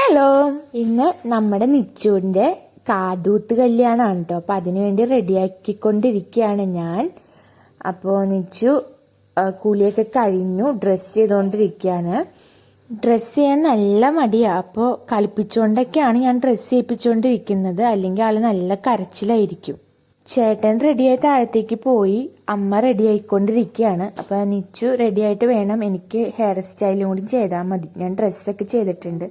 Hello, ഇന്ന് നമ്മുടെ നിച്ചുവിൻ്റെ കാതൂത്ത് കല്യാണമാണ് കേട്ടോ. അപ്പം അതിനുവേണ്ടി റെഡിയാക്കിക്കൊണ്ടിരിക്കുകയാണ് ഞാൻ. അപ്പോൾ നിച്ചു കൂലിയൊക്കെ കഴിഞ്ഞു, ഡ്രസ്സ് ചെയ്തുകൊണ്ടിരിക്കുകയാണ്. ഡ്രസ്സ് ചെയ്യാൻ നല്ല മടിയാണ്. അപ്പോൾ കളിപ്പിച്ചുകൊണ്ടൊക്കെയാണ് ഞാൻ ഡ്രസ്സ് ചെയ്യിപ്പിച്ചുകൊണ്ടിരിക്കുന്നത്, അല്ലെങ്കിൽ ആൾ നല്ല കരച്ചിലായിരിക്കും. ചേട്ടൻ റെഡിയായി താഴത്തേക്ക് പോയി, അമ്മ റെഡി ആയിക്കൊണ്ടിരിക്കുകയാണ്. അപ്പോൾ നിച്ചു റെഡിയായിട്ട് വേണം, എനിക്ക് ഹെയർ സ്റ്റൈലും കൂടി ചെയ്താൽ മതി. ഞാൻ ഡ്രസ്സൊക്കെ ചെയ്തിട്ടുണ്ട്.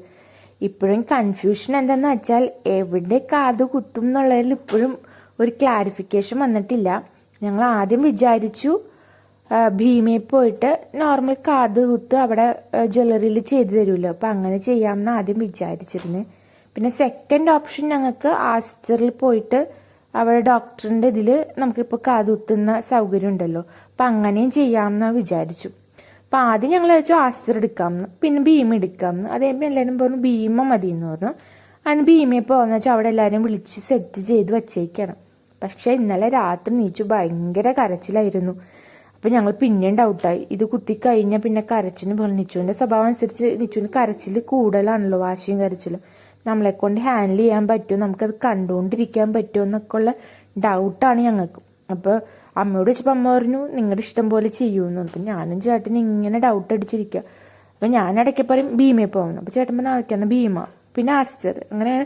ഇപ്പോഴും കൺഫ്യൂഷൻ എന്താണെന്ന് വെച്ചാൽ എവിടെ കാത് കുത്തും എന്നുള്ളതിൽ ഇപ്പോഴും ഒരു ക്ലാരിഫിക്കേഷൻ വന്നിട്ടില്ല. ഞങ്ങൾ ആദ്യം വിചാരിച്ചു ഭീമയിൽ പോയിട്ട് നോർമൽ കാത് കുത്ത് അവിടെ ജ്വല്ലറിയിൽ ചെയ്തു തരുമല്ലോ, അപ്പം അങ്ങനെ ചെയ്യാമെന്ന് ആദ്യം വിചാരിച്ചിരുന്നു. പിന്നെ സെക്കൻഡ് ഓപ്ഷൻ ഞങ്ങൾക്ക് ആസ്റ്ററിൽ പോയിട്ട് അവിടെ ഡോക്ടറിൻ്റെ ഇതിൽ നമുക്കിപ്പോൾ കാത് കുത്തുന്ന സൗകര്യം ഉണ്ടല്ലോ, അപ്പം അങ്ങനെയും ചെയ്യാമെന്ന് വിചാരിച്ചു. അപ്പം ആദ്യം ഞങ്ങൾ വെച്ചു ആസ്റ്റർ എടുക്കാമെന്ന്, പിന്നെ ഭീമ എടുക്കാമെന്ന്. അതേപോലെ എല്ലാവരും പറഞ്ഞു ഭീമ മതി എന്ന് പറഞ്ഞു. അതിന് ഭീമയെ പോകുന്ന വെച്ചാൽ അവിടെ എല്ലാവരും വിളിച്ച് സെറ്റ് ചെയ്ത് വച്ചേക്കണം. പക്ഷെ ഇന്നലെ രാത്രി നീച്ചു ഭയങ്കര കരച്ചിലായിരുന്നു. അപ്പം ഞങ്ങൾ പിന്നെയും ഡൗട്ടായി, ഇത് കുത്തിക്കഴിഞ്ഞാൽ പിന്നെ കരച്ചിന് പോലെ. നിച്ചുവിൻ്റെ സ്വഭാവം അനുസരിച്ച് നിച്ചുവിന് കരച്ചിൽ കൂടുതലാണല്ലോ, വാശിയും കരച്ചിലും. നമ്മളെ കൊണ്ട് ഹാൻഡിൽ ചെയ്യാൻ പറ്റുമോ, നമുക്കത് കണ്ടുകൊണ്ടിരിക്കാൻ പറ്റുമോ എന്നൊക്കെ ഉള്ള ഡൗട്ടാണ് ഞങ്ങൾക്ക്. അപ്പോൾ അമ്മയോട് വെച്ചപ്പോൾ അമ്മ പറഞ്ഞു നിങ്ങളുടെ ഇഷ്ടം പോലെ ചെയ്യുമെന്ന്. അപ്പം ഞാനും ചേട്ടന് ഇങ്ങനെ ഡൗട്ട് അടിച്ചിരിക്കുക. അപ്പം ഞാൻ ഇടയ്ക്ക് പറയും ഭീമയെ പോകുന്നു, അപ്പോൾ ചേട്ടൻ പറഞ്ഞാൽ ആൾക്കാന്ന് ഭീമ പിന്നെ ആസ്റ്റർ അങ്ങനെയാണ്.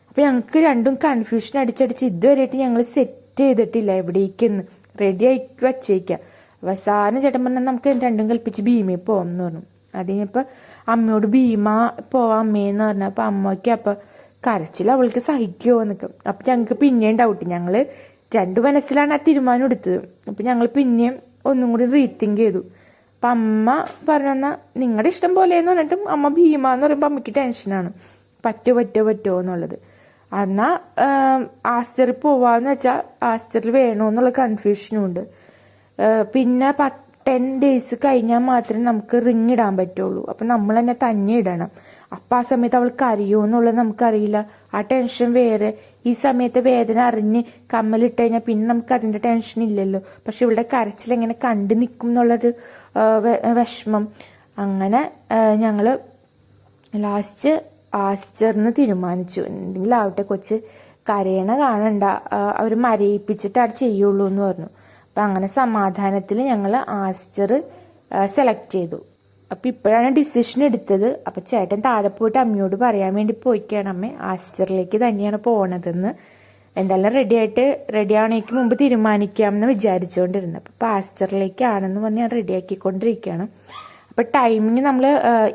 അപ്പം ഞങ്ങൾക്ക് രണ്ടും കൺഫ്യൂഷൻ അടിച്ചടിച്ച് ഇതുവരെയായിട്ട് ഞങ്ങൾ സെറ്റ് ചെയ്തിട്ടില്ല എവിടേക്കെന്ന്, റെഡി ആയി വച്ചേക്കുക. അവസാനം ചേട്ടൻ പറഞ്ഞാൽ നമുക്ക് രണ്ടും കൽപ്പിച്ച് ഭീമയെ പോകാം എന്ന് പറഞ്ഞു. അതിനിപ്പോൾ അമ്മയോട് ഭീമ പോവാം അമ്മയെന്ന് പറഞ്ഞാൽ അപ്പം അമ്മയ്ക്ക് അപ്പം കരച്ചിൽ അവൾക്ക് സഹിക്കുമോ എന്നൊക്കെ. അപ്പം ഞങ്ങൾക്ക് പിന്നെയും ഡൗട്ട്. ഞങ്ങൾ രണ്ടു മനസ്സിലാണ് ആ തീരുമാനം എടുത്തത്. അപ്പം ഞങ്ങൾ പിന്നെയും ഒന്നും കൂടി റീതിങ്ക് ചെയ്തു. അപ്പം അമ്മ പറഞ്ഞു തന്നാൽ നിങ്ങളുടെ ഇഷ്ടം പോലെയെന്ന് പറഞ്ഞിട്ടും അമ്മ ഭീമ എന്ന് പറയുമ്പോൾ അമ്മയ്ക്ക് ടെൻഷനാണ്, പറ്റുമോ എന്നുള്ളത്. എന്നാൽ ആസ്റ്ററിൽ പോവാന്ന് വെച്ചാൽ ആസ്റ്ററിൽ വേണോ എന്നുള്ള കൺഫ്യൂഷനും ഉണ്ട്. പിന്നെ 10 days കഴിഞ്ഞാൽ മാത്രമേ നമുക്ക് റിങ് ഇടാൻ പറ്റുള്ളൂ. അപ്പം നമ്മൾ തന്നെ ഇടണം. അപ്പം ആ സമയത്ത് അവൾക്ക് അറിയുമോ എന്നുള്ളത് നമുക്കറിയില്ല. ആ ടെൻഷൻ വേറെ. ഈ സമയത്ത് വേദന അറിഞ്ഞ് കമ്മലിട്ട് കഴിഞ്ഞാൽ പിന്നെ നമുക്ക് അതിൻ്റെ ടെൻഷൻ ഇല്ലല്ലോ. പക്ഷെ ഇവളുടെ കരച്ചിൽ എങ്ങനെ കണ്ടു നിൽക്കും എന്നുള്ളൊരു വിഷമം. അങ്ങനെ ഞങ്ങൾ ലാസ്റ്റ് ആസ്റ്ററിന് തീരുമാനിച്ചു. എന്തെങ്കിലും ആവട്ടെ, കൊച്ച് കരയണ കാണണ്ട, അവർ മരയിപ്പിച്ചിട്ട് അവിടെ ചെയ്യുള്ളൂ എന്ന് പറഞ്ഞു. അപ്പം അങ്ങനെ സമാധാനത്തിൽ ഞങ്ങൾ ആസ്റ്റർ സെലക്ട് ചെയ്തു. അപ്പം ഇപ്പോഴാണ് ഡിസിഷൻ എടുത്തത്. അപ്പം ചേട്ടൻ താഴെ പോയിട്ട് അമ്മയോട് പറയാൻ വേണ്ടി പോയിക്കാണ്, അമ്മ ആസ്റ്ററിലേക്ക് തന്നെയാണ് പോണതെന്ന്. എന്തായാലും റെഡി ആവണേക്ക് മുമ്പ് തീരുമാനിക്കാമെന്ന് വിചാരിച്ചുകൊണ്ടിരുന്നത്. അപ്പം ആസ്റ്ററിലേക്കാണെന്ന് പറഞ്ഞ് ഞാൻ റെഡിയാക്കിക്കൊണ്ടിരിക്കുകയാണ്. അപ്പം ടൈമിന് നമ്മൾ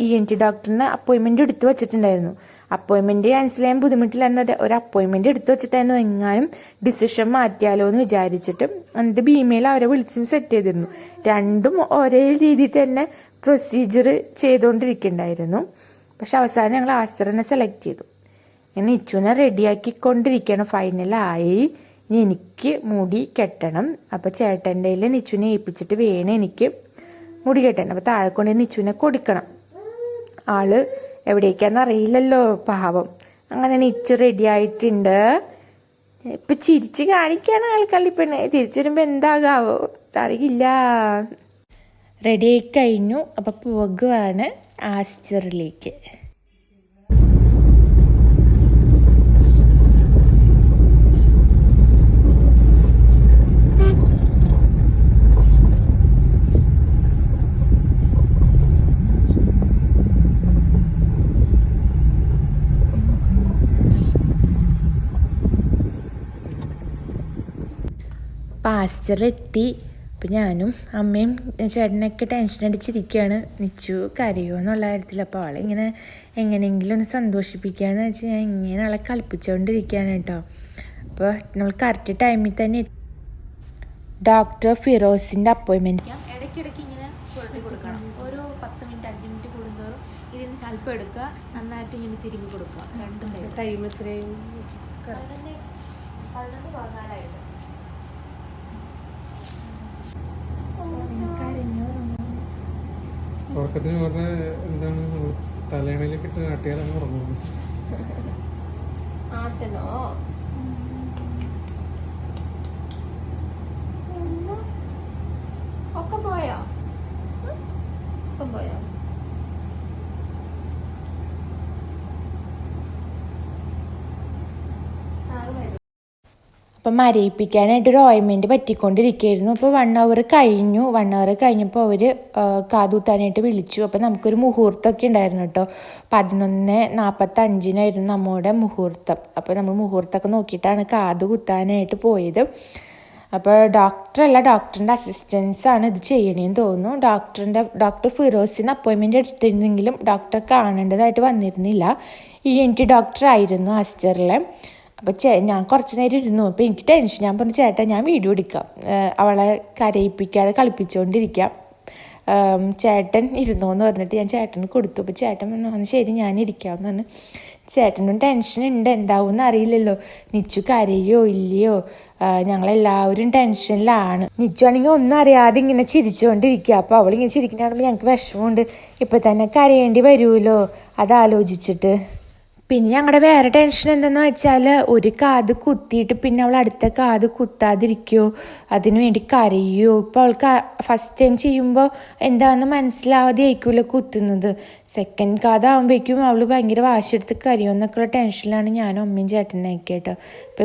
ENT ഡോക്ടറിന് അപ്പോയിൻമെൻറ്റ് എടുത്ത് വെച്ചിട്ടുണ്ടായിരുന്നു. അപ്പോയിൻമെൻറ്റ് ക്യാൻസൽ ചെയ്യാൻ ബുദ്ധിമുട്ടില്ലായിരുന്നു. ഒരു അപ്പോയിൻമെൻറ്റ് എടുത്ത് വെച്ചിട്ടായിരുന്നു എങ്ങാനും ഡിസിഷൻ മാറ്റിയാലോ എന്ന് വിചാരിച്ചിട്ട് എന്നിട്ട് ഭീമയിൽ അവരെ വിളിച്ചും സെറ്റ് ചെയ്തിരുന്നു. രണ്ടും ഒരേ രീതിയിൽ തന്നെ പ്രൊസീജിയർ ചെയ്തുകൊണ്ടിരിക്കുന്നുണ്ടായിരുന്നു. പക്ഷെ അവസാനം ഞങ്ങൾ ആസ്റ്ററിനെ സെലക്ട് ചെയ്തു. ഞാൻ നിച്ചുവിനെ റെഡിയാക്കിക്കൊണ്ടിരിക്കുകയാണ്. ഫൈനലായി. ഇനി എനിക്ക് മുടി കെട്ടണം. അപ്പോൾ ചേട്ടൻ്റെ നിച്ചുവിനെ ഏൽപ്പിച്ചിട്ട് വേണം എനിക്ക് മുടി കെട്ടാൻ. അപ്പോൾ താഴെ കൊണ്ട് നിച്ചുവിനെ കൊടുക്കണം. ആള് എവിടേക്കാന്ന് അറിയില്ലല്ലോ, പാവം. അങ്ങനെ നിച്ചു റെഡി ആയിട്ടുണ്ട്. ഇപ്പം ചിരിച്ച് കാണിക്കുകയാണ് ആൾക്കള്ളിപ്പെണ്ണെ. തിരിച്ചു വരുമ്പോൾ എന്താകാവോ അറിയില്ല. റെഡി ആയി കഴിഞ്ഞു. അപ്പം പോകുകയാണ് ആസ്റ്ററിലേക്ക്. ആസ്റ്ററിലെത്തി. അപ്പം ഞാനും അമ്മയും ചേട്ടനൊക്കെ ടെൻഷൻ അടിച്ചിരിക്കുകയാണ്, നിച്ചു കരയോ എന്നുള്ള കാര്യത്തിൽ. അപ്പോൾ ആളിങ്ങനെ എങ്ങനെയെങ്കിലും ഒന്ന് സന്തോഷിപ്പിക്കാന്ന് വെച്ച് ഞാൻ ഇങ്ങനെ ആളെ കളിപ്പിച്ചുകൊണ്ടിരിക്കുകയാണ് കേട്ടോ. അപ്പോൾ നമ്മൾ കറക്റ്റ് ടൈമിൽ തന്നെ ഡോക്ടർ ഫിറോസിൻ്റെ അപ്പോയിൻമെൻറ്റ്. ഇടയ്ക്കിടയ്ക്ക് ഇങ്ങനെ പുരട്ടി കൊടുക്കണം. ഒരു 10 മിനിറ്റ് 5 മിനിറ്റ് കൂടുന്തോറും ഇതിന് സ്വല്പം എടുക്കുക, നന്നായിട്ട് ഇങ്ങനെ തിരുമ്പി കൊടുക്കുക. രണ്ട് സൈഡ്. ടൈം എത്രയും 11-14 ഉറക്കത്തിന് പറഞ്ഞ എന്താണ് തലയണയിലേക്ക് ഇട്ട് ആട്ടിയാലാണ് ഉറങ്ങുന്നത്. ആട്ടനോ ഒക്കെ പോയോ? ഒക്കെ പോയോ? അപ്പം മരയിപ്പിക്കാനായിട്ടൊരു ഓയിൻമെൻറ്റ് പറ്റിക്കൊണ്ടിരിക്കുകയായിരുന്നു. അപ്പോൾ 1 hour കഴിഞ്ഞു. 1 hour കഴിഞ്ഞപ്പോൾ അവർ കാതുകുത്താനായിട്ട് വിളിച്ചു. അപ്പോൾ നമുക്കൊരു മുഹൂർത്തമൊക്കെ ഉണ്ടായിരുന്നു കേട്ടോ. 11:45 നമ്മുടെ മുഹൂർത്തം. അപ്പോൾ നമ്മൾ മുഹൂർത്തമൊക്കെ നോക്കിയിട്ടാണ് കാത് കുത്താനായിട്ട് പോയത്. അപ്പോൾ ഡോക്ടറിൻ്റെ അസിസ്റ്റൻസാണ് ഇത് ചെയ്യണേന്ന് തോന്നുന്നു. ഡോക്ടർ ഫിറോസിന് അപ്പോയിൻമെൻറ്റ് എടുത്തിരുന്നെങ്കിലും ഡോക്ടറെ കാണേണ്ടതായിട്ട് വന്നിരുന്നില്ല. ENT ഡോക്ടറായിരുന്നു ആസ്റ്ററിലെ. അപ്പോൾ ഞാൻ കുറച്ച് നേരം ഇരുന്നു. അപ്പോൾ എനിക്ക് ടെൻഷൻ. ഞാൻ പറഞ്ഞു, ചേട്ടാ ഞാൻ വീഡിയോ എടുക്കാം, അവളെ കരയിപ്പിക്കാതെ കളിപ്പിച്ചുകൊണ്ടിരിക്കാം, ചേട്ടൻ ഇരുന്നോന്ന് പറഞ്ഞിട്ട് ഞാൻ ചേട്ടന് കൊടുത്തു. അപ്പോൾ ചേട്ടൻ പറഞ്ഞു ശരി ഞാൻ ഇരിക്കാമെന്ന് പറഞ്ഞു. ചേട്ടനും ടെൻഷൻ ഉണ്ട്, എന്താവുമെന്ന് അറിയില്ലല്ലോ, നിച്ചു കരയോ ഇല്ലയോ, ഞങ്ങളെല്ലാവരും ടെൻഷനിലാണ്. നിച്ചു ആണെങ്കിൽ ഒന്നും അറിയാതെ ഇങ്ങനെ ചിരിച്ചുകൊണ്ടിരിക്കുക. അപ്പോൾ അവളിങ്ങനെ ചിരിക്കുന്ന കാണുമ്പോൾ ഞങ്ങൾക്ക് വിഷമമുണ്ട്, ഇപ്പം തന്നെ കരയേണ്ടി വരുമല്ലോ അതാലോചിച്ചിട്ട്. പിന്നെ ഞങ്ങളുടെ വേറെ ടെൻഷൻ എന്തെന്ന് വെച്ചാൽ ഒരു കാത് കുത്തിയിട്ട് പിന്നെ അവൾ അടുത്ത കാത് കുത്താതിരിക്കുമോ, അതിനു വേണ്ടി കരയുമോ. ഇപ്പോൾ അവൾക്ക് ഫസ്റ്റ് ടൈം ചെയ്യുമ്പോൾ എന്താണെന്ന് മനസ്സിലാവാതെ ആയിരിക്കുമല്ലോ കുത്തുന്നത്. സെക്കൻഡ് കാതാകുമ്പോഴേക്കും അവൾ ഭയങ്കര വാശിയെടുത്ത് കരയുമെന്നൊക്കെയുള്ള ടെൻഷനിലാണ് ഞാനും അമ്മയും ചേട്ടനൊക്കെ കേട്ടോ.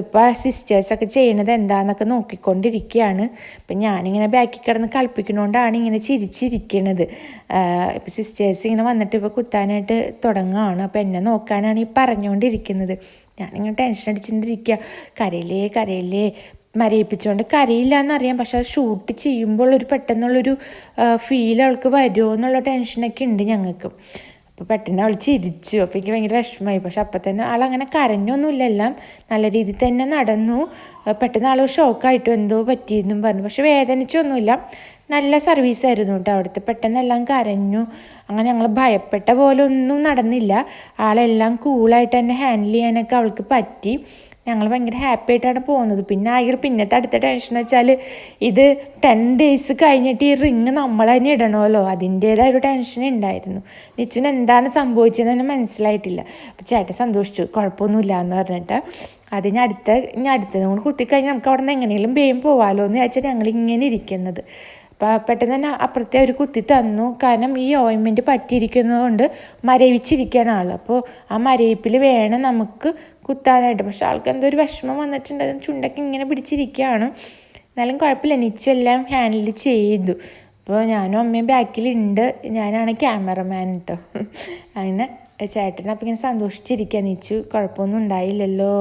ഇപ്പോൾ സിസ്റ്റേഴ്സൊക്കെ ചെയ്യണത് എന്താണെന്നൊക്കെ നോക്കിക്കൊണ്ടിരിക്കുകയാണ്. ഇപ്പം ഞാനിങ്ങനെ ബാക്കിൽ കിടന്ന് കളിപ്പിക്കണോണ്ടാണ് ഇങ്ങനെ ചിരിച്ചിരിക്കണത്. ഇപ്പോൾ സിസ്റ്റേഴ്സ് ഇങ്ങനെ വന്നിട്ട് ഇപ്പോൾ കുത്താനായിട്ട് തുടങ്ങുകയാണ്. അപ്പോൾ എന്നെ നോക്കാനാണ് ഈ പറഞ്ഞുകൊണ്ടിരിക്കുന്നത്. ഞാനിങ്ങനെ ടെൻഷൻ അടിച്ചിട്ടിരിക്കുക, കരയില്ലേ മരയിപ്പിച്ചുകൊണ്ട് കരയില്ല എന്നറിയാം. പക്ഷെ അത് ഷൂട്ട് ചെയ്യുമ്പോൾ ഒരു പെട്ടെന്നുള്ളൊരു ഫീൽ അവൾക്ക് വരുമോ എന്നുള്ള ടെൻഷനൊക്കെ ഉണ്ട് ഞങ്ങൾക്ക്. അപ്പോൾ പെട്ടെന്ന് അവൾ ചിരിച്ചു. അപ്പോൾ എനിക്ക് ഭയങ്കര വിഷമമായി. പക്ഷെ അപ്പം തന്നെ ആളങ്ങനെ കരഞ്ഞൊന്നുമില്ല, എല്ലാം നല്ല രീതിയിൽ തന്നെ നടന്നു. പെട്ടെന്ന് ആൾ ഷോക്കായിട്ടും എന്തോ പറ്റിയെന്നും പറഞ്ഞു. പക്ഷെ വേദനിച്ചൊന്നുമില്ല, നല്ല സർവീസായിരുന്നു കേട്ടോ അവിടുത്തെ. പെട്ടെന്നെല്ലാം കരഞ്ഞു. അങ്ങനെ ഞങ്ങൾ ഭയപ്പെട്ട പോലെ ഒന്നും നടന്നില്ല. ആളെല്ലാം കൂളായിട്ട് തന്നെ ഹാൻഡിൽ ചെയ്യാനൊക്കെ അവൾക്ക് പറ്റി. ഞങ്ങൾ ഭയങ്കര ഹാപ്പി ആയിട്ടാണ് പോകുന്നത്. പിന്നെ പിന്നത്തെ അടുത്ത ടെൻഷൻ വെച്ചാൽ ഇത് 10 days കഴിഞ്ഞിട്ട് ഈ റിങ് നമ്മൾ തന്നെ ഇടണമല്ലോ, അതിൻ്റേതായ ഒരു ടെൻഷൻ ഉണ്ടായിരുന്നു. നിച്ചുവിന് എന്താണ് സംഭവിച്ചതെന്ന് തന്നെ മനസ്സിലായിട്ടില്ല. അപ്പോൾ ചേട്ടൻ സന്തോഷിച്ചു, കുഴപ്പമൊന്നുമില്ല എന്ന് പറഞ്ഞിട്ട്. അതിന് അടുത്തത് നമ്മൾ കുത്തിക്കഴിഞ്ഞാൽ നമുക്ക് അവിടെ നിന്ന് എങ്ങനെയെങ്കിലും വേഗം പോകാമല്ലോ എന്ന് വെച്ചാൽ ഞങ്ങളിങ്ങനെ ഇരിക്കുന്നത്. അപ്പോൾ പെട്ടെന്ന് തന്നെ അപ്പുറത്തെ ഒരു കുത്തി തന്നു. കാരണം ഈ ഓയിൻമെൻറ്റ് പറ്റിയിരിക്കുന്നത് കൊണ്ട് മരവിച്ചിരിക്കുകയാണ് ആൾ. അപ്പോൾ ആ മരയിപ്പിൽ വേണം നമുക്ക് കുത്താനായിട്ട്. പക്ഷെ ആൾക്ക് എന്തോ ഒരു വിഷമം വന്നിട്ടുണ്ട്, ചുണ്ടൊക്കെ ഇങ്ങനെ പിടിച്ചിരിക്കുകയാണ്. എന്നാലും കുഴപ്പമില്ല, നിച്ചു എല്ലാം ഹാൻഡിൽ ചെയ്തു. അപ്പോൾ ഞാനും അമ്മയും ബാക്കിലുണ്ട്, ഞാനാണ് ക്യാമറമാൻ കേട്ടോ. അങ്ങനെ ചേട്ടൻ അപ്പം ഇങ്ങനെ സന്തോഷിച്ചിരിക്കുക, നിച്ചു കുഴപ്പമൊന്നും ഉണ്ടായില്ലല്ലോ,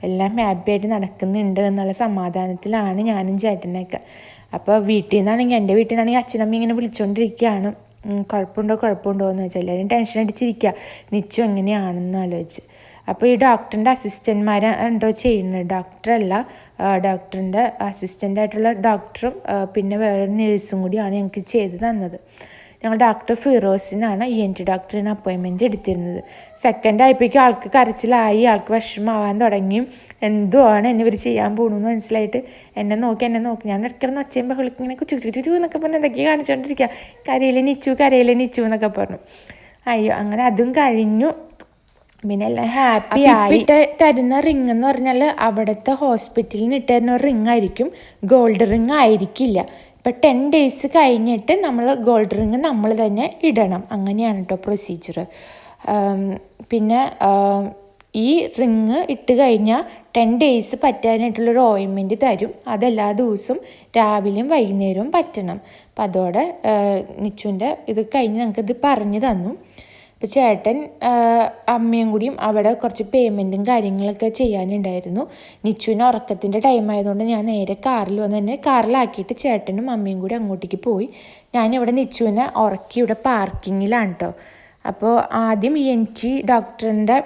എല്ലാം ഹാപ്പിയായിട്ട് നടക്കുന്നുണ്ട് എന്നുള്ള സമാധാനത്തിലാണ് ഞാനും ചേട്ടനൊക്കെ. അപ്പോൾ വീട്ടിൽ നിന്നാണെങ്കിൽ എൻ്റെ വീട്ടിൽ നിന്നാണെങ്കിൽ അച്ഛനമ്മ ഇങ്ങനെ വിളിച്ചുകൊണ്ടിരിക്കുകയാണ്, കുഴപ്പമുണ്ടോ എന്ന് വെച്ചാൽ എല്ലാവരും ടെൻഷൻ അടിച്ചിരിക്കുക നിച്ചു എങ്ങനെയാണെന്ന് ആലോചിച്ച്. അപ്പോൾ ഈ ഡോക്ടറിൻ്റെ അസിസ്റ്റന്റ്മാരുണ്ടോ ചെയ്യുന്നത്, ഡോക്ടറല്ല, ഡോക്ടറിൻ്റെ അസിസ്റ്റൻ്റായിട്ടുള്ള ഡോക്ടറും പിന്നെ വേറെ നേഴ്സും കൂടിയാണ് ഞങ്ങൾക്ക് ചെയ്ത് തന്നത്. ഞങ്ങൾ ഡോക്ടർ ഫിറോസിനാണ് ENT ഡോക്ടറിന് അപ്പോയിൻമെൻറ്റ് എടുത്തിരുന്നത്. സെക്കൻഡ് ആയപ്പോഴേക്കും ആൾക്ക് കരച്ചിലായി, ആൾക്ക് വിഷമമാവാൻ തുടങ്ങി. എന്തോ ആണ് എന്നെ ഇവർ ചെയ്യാൻ പോകണമെന്ന് മനസ്സിലായിട്ട് എന്നെ നോക്കി ഞാൻ ഇടയ്ക്കിടന്ന് ഒച്ചയും ബഹളിക്ക് ഇങ്ങനെ ചുച്ചു എന്നൊക്കെ പറഞ്ഞ് എന്തൊക്കെയാണ് കാണിച്ചുകൊണ്ടിരിക്കുക, കരയിലെ നിച്ചു എന്നൊക്കെ പറഞ്ഞു. അയ്യോ, അങ്ങനെ അതും കഴിഞ്ഞു. പിന്നെ എല്ലാം ഹാപ്പി ആയി. തരുന്ന റിങ് എന്ന് പറഞ്ഞാൽ അവിടുത്തെ ഹോസ്പിറ്റലിൽ നിന്ന് ഇട്ടുതരുന്ന ഒരു റിങ് ആയിരിക്കും, ഗോൾഡ് റിങ് ആയിരിക്കില്ല. ഇപ്പം 10 days കഴിഞ്ഞിട്ട് നമ്മൾ ഗോൾഡ് റിങ് നമ്മൾ തന്നെ ഇടണം, അങ്ങനെയാണ് കേട്ടോ പ്രൊസീജിയർ. പിന്നെ ഈ റിങ് ഇട്ട് കഴിഞ്ഞാൽ 10 days പറ്റാനായിട്ടുള്ളൊരു ഓയിൻമെൻറ്റ് തരും. അതെല്ലാ ദിവസവും രാവിലെയും വൈകുന്നേരവും പറ്റണം. അപ്പം അതോടെ നിച്ചുവിൻ്റെ ഇത് കഴിഞ്ഞ് ഞങ്ങൾക്കിത് പറഞ്ഞു തന്നു. അപ്പോൾ ചേട്ടൻ അമ്മയും കൂടിയും അവിടെ കുറച്ച് പേയ്മെൻറ്റും കാര്യങ്ങളൊക്കെ ചെയ്യാനുണ്ടായിരുന്നു. നിച്ചുവിന് ഉറക്കത്തിൻ്റെ ടൈം ആയതുകൊണ്ട് ഞാൻ നേരെ കാറിൽ വന്ന് തന്നെ കാറിലാക്കിയിട്ട് ചേട്ടനും അമ്മയും കൂടി അങ്ങോട്ടേക്ക് പോയി. ഞാനിവിടെ നിച്ചുവിനെ ഉറക്കി ഇവിടെ പാർക്കിങ്ങിലാണ് കേട്ടോ. അപ്പോൾ ആദ്യം ENT ഡോക്ടറിൻ്റെ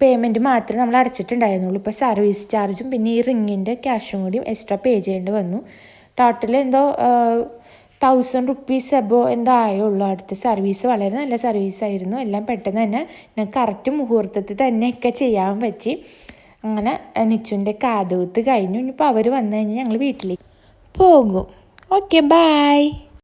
പേയ്മെൻറ്റ് മാത്രമേ നമ്മൾ അടച്ചിട്ടുണ്ടായിരുന്നുള്ളൂ. ഇപ്പോൾ സർവീസ് ചാർജും പിന്നെ ഈ റിങ്ങിൻ്റെ ക്യാഷും കൂടിയും എക്സ്ട്രാ പേ ചെയ്യേണ്ടി വന്നു. ടോട്ടൽ എന്തോ 1000 rupees എബോ എന്തോ ആയുള്ളൂ. അടുത്ത സർവീസ് വളരെ നല്ല സർവീസായിരുന്നു. എല്ലാം പെട്ടെന്ന് തന്നെ കറക്റ്റ് മുഹൂർത്തത്തിൽ തന്നെയൊക്കെ ചെയ്യാൻ പറ്റി. അങ്ങനെ നിച്ചുവിൻ്റെ കാതുകുത്ത് കഴിഞ്ഞു. ഇനിയിപ്പോൾ അവർ വന്നു കഴിഞ്ഞാൽ ഞങ്ങൾ വീട്ടിലേക്ക് പോകും. Okay, by.